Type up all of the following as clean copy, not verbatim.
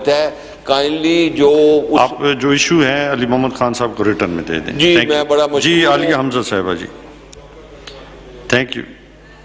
ہے کائنڈلی جو آپ جو ایشو ہے علی محمد خان صاحب کو ریٹرن میں دے دیں. جی میں بڑا مشکور جی عالیہ حمزہ صاحبہ جی thank you.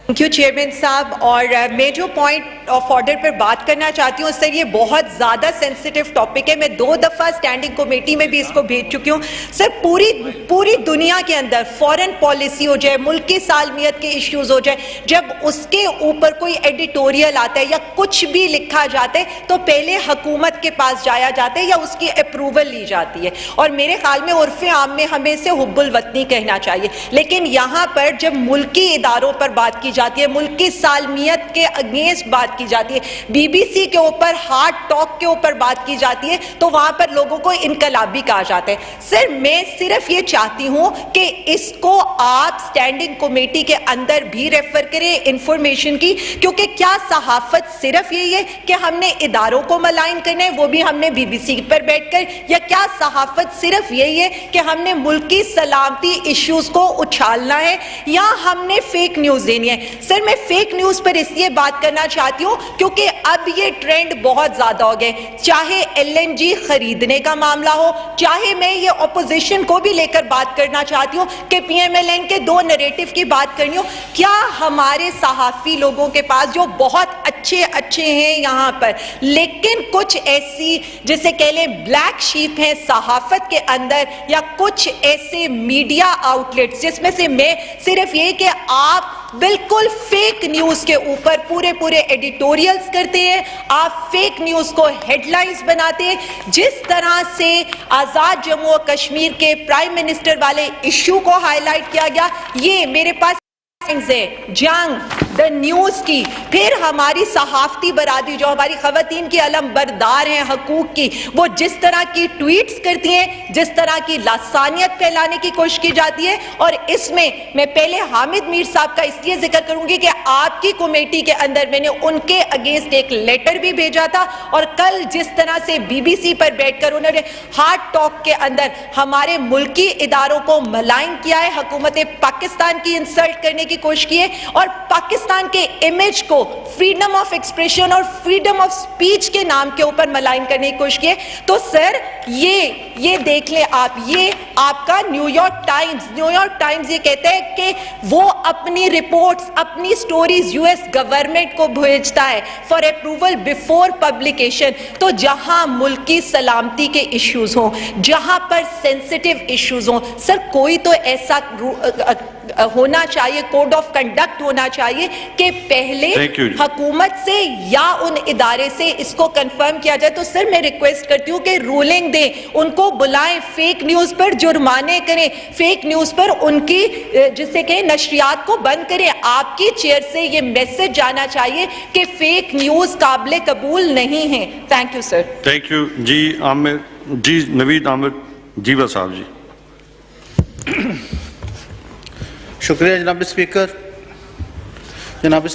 Thank you chairman صاحب. اور میں جو پوائنٹ آف آرڈر پر بات کرنا چاہتی ہوں سر، یہ بہت زیادہ سینسیٹیو ٹاپک ہے. میں 2 دفعہ اسٹینڈنگ کمیٹی میں بھی اس کو بھیج چکی ہوں. سر پوری دنیا کے اندر فورن پالیسی ہو جائے، ملک کی سالمیت کے ایشوز ہو جائے، جب اس کے اوپر کوئی ایڈیٹوریل آتا ہے یا کچھ بھی لکھا جاتا ہے تو پہلے حکومت کے پاس جایا جاتا ہے یا اس کی اپروول لی جاتی ہے. اور میرے خیال میں عرف عام میں ہمیں اسے حب الوطنی کہنا چاہیے. لیکن یہاں پر جب ملکی اداروں پر بات کی جاتی ہے، ملک کی سالمیت کے اگینسٹ بات کی جاتی ہے، بی بی سی کے اوپر ہارڈ ٹاک کے اوپر بات کی جاتی ہے، تو وہاں پر لوگوں کو انقلابی کہا جاتا ہے. سر میں صرف یہ چاہتی ہوں کہ اس کو آپ سٹینڈنگ کمیٹی کے اندر بھی ریفر کریں انفارمیشن کی، کیونکہ کیا صحافت صرف یہی ہے کہ ہم نے اداروں کو ملائن کرنا ہے، وہ بھی ہم نے بی بی سی پر بیٹھ کر، یا کیا صحافت صرف یہی ہے کہ ہم نے ملکی سلامتی ایشوز کو اچھالنا ہے، یا ہم نے فیک نیوز دینی ہے. سر میں فیک نیوز پر اس لیے بات کرنا چاہتی ہوں کیونکہ اب یہ ٹرینڈ بہت زیادہ ہو گئے، چاہے ایل این جی خریدنے کا معاملہ ہو، چاہے میں یہ اپوزیشن کو بھی لے کر بات کرنا چاہتی ہوں کہ پی ایم ایل این کے 2 نیریٹو کی بات کرنی ہو. کیا ہمارے صحافی لوگوں کے پاس جو بہت اچھے ہیں یہاں پر، لیکن کچھ ایسی جسے کہہ لیں بلیک شیپ ہیں صحافت کے اندر، یا کچھ ایسے میڈیا آؤٹ لیٹس جس میں سے میں صرف یہ کہ آپ بالکل فیک نیوز کے اوپر پورے ایڈیٹوریلز کرتے ہیں، آپ فیک نیوز کو ہیڈ لائنز بناتے ہیں. جس طرح سے آزاد جموں و کشمیر کے پرائم منسٹر والے ایشو کو ہائی لائٹ کیا گیا، یہ میرے پاس جنگ دا نیوز کی، پھر ہماری صحافتی برادری جو ہماری خواتین کی علم بردار ہیں حقوق کی، وہ جس طرح کی ٹویٹس کرتی ہیں، جس طرح کی لسانیت پھیلانے کی کوشش کی جاتی ہے. اور اس میں پہلے حامد میر صاحب کا اس لیے ذکر کروں گی کہ آپ کی کمیٹی کے اندر میں نے ان کے اگینسٹ ایک لیٹر بھی بھیجا تھا، اور کل جس طرح سے بی بی سی پر بیٹھ کر انہوں نے ہارڈ ٹاک کے اندر ہمارے ملکی اداروں کو ملائن کیا ہے، حکومت پاکستان کی انسلٹ کرنے کی کوشش کی ہے، اور پاکستان کے امیج کو فریڈم آف ایکسپریشن اور فریڈم آف سپیچ کے نام کے اوپر ملائن کرنے کی کوشش کی ہے. تو سر یہ دیکھ لیں آپ، یہ آپ کا نیو یارک ٹائمز یہ کہتا ہے کہ وہ اپنی رپورٹس، اپنی سٹوریز یو ایس گورنمنٹ کو بھیجتا ہے فار اپروول بیفور پبلیکیشن. تو جہاں ملکی سلامتی کے ایشوز ہوں، جہاں پر سینسیٹیو ایشوز ہوں، سر کوئی تو ایسا ہونا چاہیے، کوڈ آف کنڈکٹ ہونا چاہیے کہ پہلے حکومت سے یا ان ادارے سے اس کو کنفرم کیا جائے. تو سر میں ریکویسٹ کرتی ہوں کہ رولنگ دیں، ان کو بلائیں، فیک نیوز پر جرمانے کریں، فیک نیوز پر ان کی جسے کہ نشریات کو بند کریں. آپ کی چیئر سے یہ میسج جانا چاہیے کہ فیک نیوز قابل قبول نہیں ہیں. Thank you sir. Thank you. جی عامر جی نوید عامر جیوا صاحب جی. شکریہ جناب اسپیکر. جناب